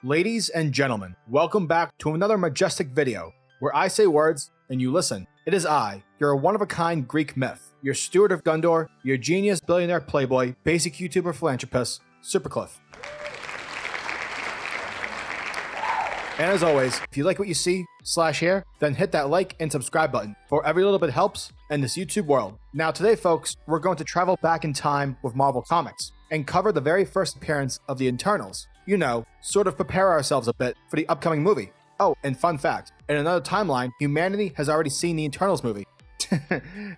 Ladies and gentlemen, welcome back to another majestic video, where I say words and you listen. It is I, your one-of-a-kind Greek myth, your steward of Gundor, your genius billionaire playboy, basic YouTuber philanthropist, SuperCliff. And as always, if you like what you see / hear, then hit that like and subscribe button, for every little bit helps in this YouTube world. Now today folks, we're going to travel back in time with Marvel Comics, and cover the very first appearance of the Eternals. You know, sort of prepare ourselves a bit for the upcoming movie. Oh, and fun fact, in another timeline, humanity has already seen the Eternals movie.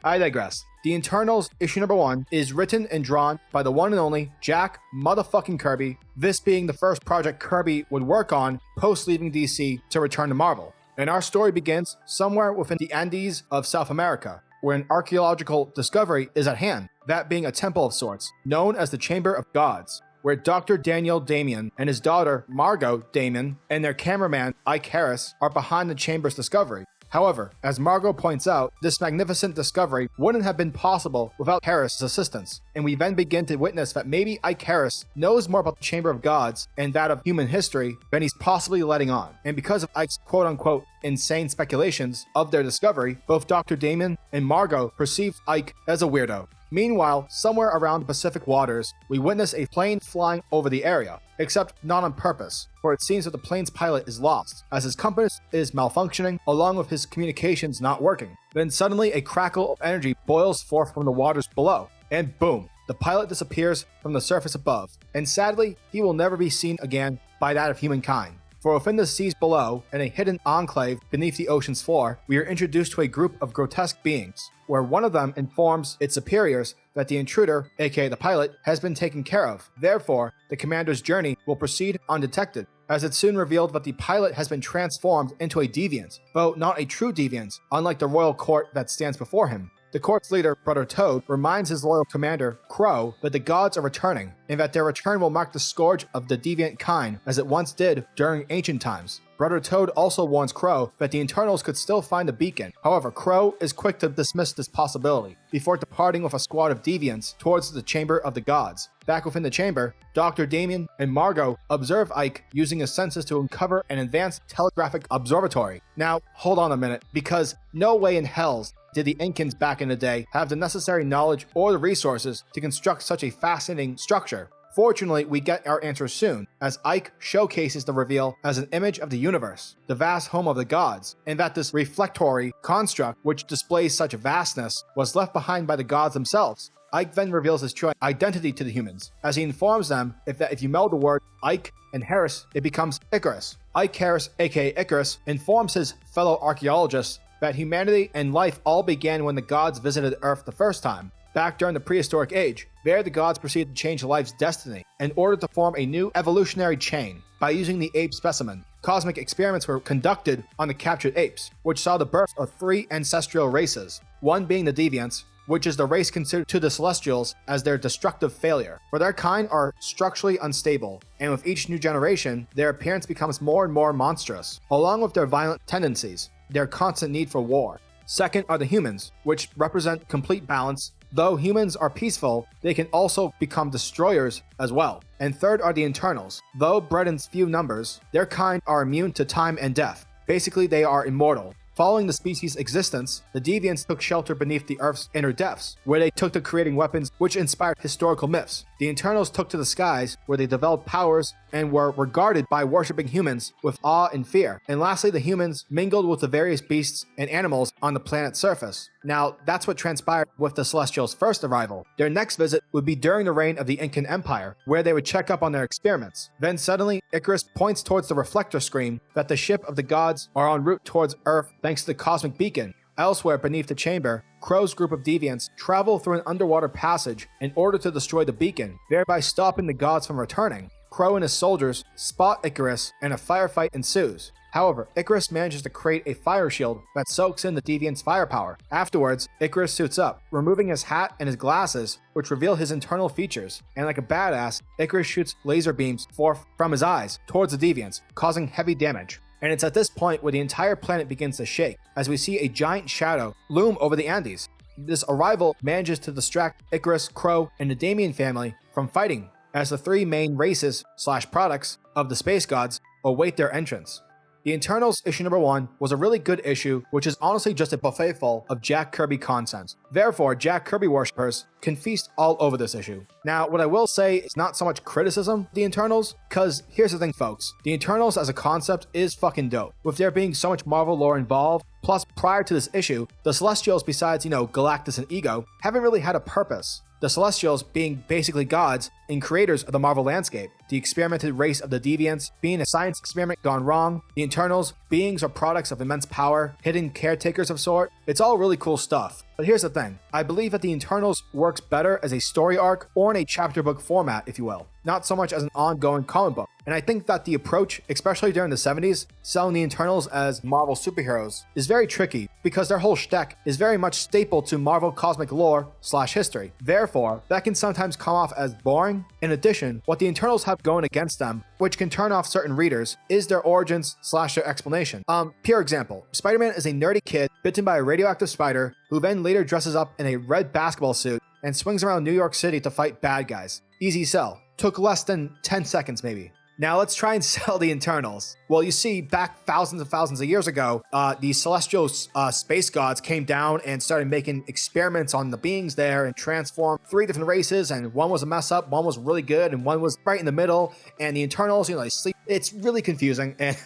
I digress. The Eternals issue number 1 is written and drawn by the one and only Jack motherfucking Kirby, this being the first project Kirby would work on post leaving DC to return to Marvel. And our story begins somewhere within the Andes of South America, where an archaeological discovery is at hand, that being a temple of sorts, known as the Chamber of Gods, where Dr. Daniel Damien and his daughter Margot Damien and their cameraman Ike Harris are behind the chamber's discovery. However, as Margot points out, this magnificent discovery wouldn't have been possible without Harris' assistance, and we then begin to witness that maybe Ike Harris knows more about the Chamber of Gods and that of human history than he's possibly letting on. And because of Ike's quote-unquote insane speculations of their discovery, both Dr. Damien and Margot perceive Ike as a weirdo. Meanwhile, somewhere around the Pacific waters, we witness a plane flying over the area, except not on purpose, for it seems that the plane's pilot is lost, as his compass is malfunctioning along with his communications not working. Then suddenly a crackle of energy boils forth from the waters below, and boom, the pilot disappears from the surface above, and sadly, he will never be seen again by that of humankind. For within the seas below, in a hidden enclave beneath the ocean's floor, we are introduced to a group of grotesque beings, where one of them informs its superiors that the intruder, aka the pilot, has been taken care of. Therefore, the commander's journey will proceed undetected, as it's soon revealed that the pilot has been transformed into a deviant, though not a true deviant, unlike the royal court that stands before him. The court's leader, Brother Tode, reminds his loyal commander, Crow, that the gods are returning, and that their return will mark the scourge of the deviant kind as it once did during ancient times. Brother Tode also warns Crow that the Eternals could still find the beacon. However, Crow is quick to dismiss this possibility, before departing with a squad of deviants towards the Chamber of the Gods. Back within the chamber, Dr. Damien and Margot observe Ike using his senses to uncover an advanced telegraphic observatory. Now, hold on a minute, because no way in hells did the Incans back in the day have the necessary knowledge or the resources to construct such a fascinating structure. Fortunately, we get our answer soon, as Ike showcases the reveal as an image of the universe, the vast home of the gods, and that this reflectory construct, which displays such vastness, was left behind by the gods themselves. Ike then reveals his true identity to the humans, as he informs them that if you meld the word Ike and Harris, it becomes Ikaris. Ike Harris, aka Ikaris, informs his fellow archaeologists that humanity and life all began when the gods visited Earth the first time, back during the prehistoric age. There, the gods proceeded to change life's destiny in order to form a new evolutionary chain by using the ape specimen. Cosmic experiments were conducted on the captured apes, which saw the birth of 3 ancestral races, one being the Deviants, which is the race considered to the Celestials as their destructive failure, for their kind are structurally unstable, and with each new generation, their appearance becomes more and more monstrous, along with their violent tendencies, their constant need for war. Second are the humans, which represent complete balance. Though humans are peaceful, they can also become destroyers as well. And third are the Eternals. Though bred in few numbers, their kind are immune to time and death. Basically, they are immortal. Following the species' existence, the Deviants took shelter beneath the Earth's inner depths, where they took to creating weapons which inspired historical myths. The Eternals took to the skies, where they developed powers and were regarded by worshipping humans with awe and fear. And lastly, the humans mingled with the various beasts and animals on the planet's surface. Now, that's what transpired with the Celestials' first arrival. Their next visit would be during the reign of the Incan Empire, where they would check up on their experiments. Then suddenly, Ikaris points towards the reflector screen that the ship of the gods are en route towards Earth thanks to the cosmic beacon. Elsewhere beneath the chamber, Crow's group of deviants travel through an underwater passage in order to destroy the beacon, thereby stopping the gods from returning. Crow and his soldiers spot Ikaris, and a firefight ensues. However, Ikaris manages to create a fire shield that soaks in the Deviant's firepower. Afterwards, Ikaris suits up, removing his hat and his glasses, which reveal his internal features, and like a badass, Ikaris shoots laser beams forth from his eyes towards the Deviants, causing heavy damage. And it's at this point where the entire planet begins to shake, as we see a giant shadow loom over the Andes. This arrival manages to distract Ikaris, Crow, and the Damien family from fighting as the three main races/products of the space gods await their entrance. The Eternals issue number 1 was a really good issue, which is honestly just a buffet full of Jack Kirby content. Therefore, Jack Kirby worshippers can feast all over this issue. Now, what I will say is not so much criticism of the Eternals, because here's the thing, folks. The Eternals as a concept is fucking dope. With there being so much Marvel lore involved, plus prior to this issue, the Celestials, besides, Galactus and Ego, haven't really had a purpose. The Celestials being basically gods and creators of the Marvel landscape, the experimented race of the Deviants being a science experiment gone wrong, the Eternals, beings or products of immense power, hidden caretakers of sort. It's all really cool stuff. But here's the thing, I believe that the Eternals works better as a story arc or in a chapter book format, if you will, not so much as an ongoing comic book. And I think that the approach, especially during the 70s, selling the Eternals as Marvel superheroes is very tricky because their whole shtick is very much stapled to Marvel cosmic lore/history. Therefore, that can sometimes come off as boring. In addition, what the Eternals have going against them, which can turn off certain readers, is their origins/their explanation. Pure example, Spider-Man is a nerdy kid bitten by a radioactive spider who then later dresses up in a red basketball suit and swings around New York City to fight bad guys. Easy sell. Took less than 10 seconds maybe. Now let's try and sell the Eternals. Well, you see, back thousands and thousands of years ago, the celestial space gods came down and started making experiments on the beings there and transformed 3 different races, and one was a mess up, one was really good, and one was right in the middle, and the Eternals, they sleep. It's really confusing, and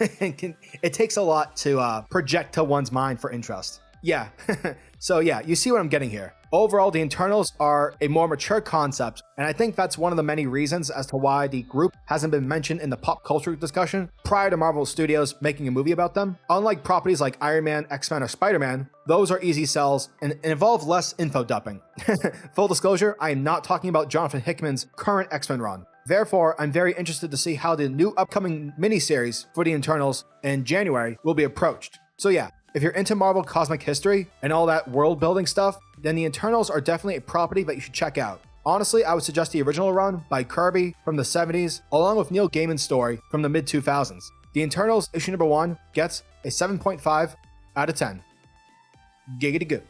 it takes a lot to project to one's mind for interest. Yeah, so yeah, you see what I'm getting here. Overall, the Eternals are a more mature concept, and I think that's one of the many reasons as to why the group hasn't been mentioned in the pop culture discussion prior to Marvel Studios making a movie about them. Unlike properties like Iron Man, X-Men, or Spider-Man, those are easy sells and involve less info dumping. Full disclosure, I am not talking about Jonathan Hickman's current X-Men run. Therefore, I'm very interested to see how the new upcoming miniseries for the Eternals in January will be approached. So yeah, if you're into Marvel cosmic history and all that world building stuff, then the Eternals are definitely a property that you should check out. Honestly, I would suggest the original run by Kirby from the 70s, along with Neil Gaiman's story from the mid-2000s. The Eternals issue number 1 gets a 7.5 out of 10. Giggity good.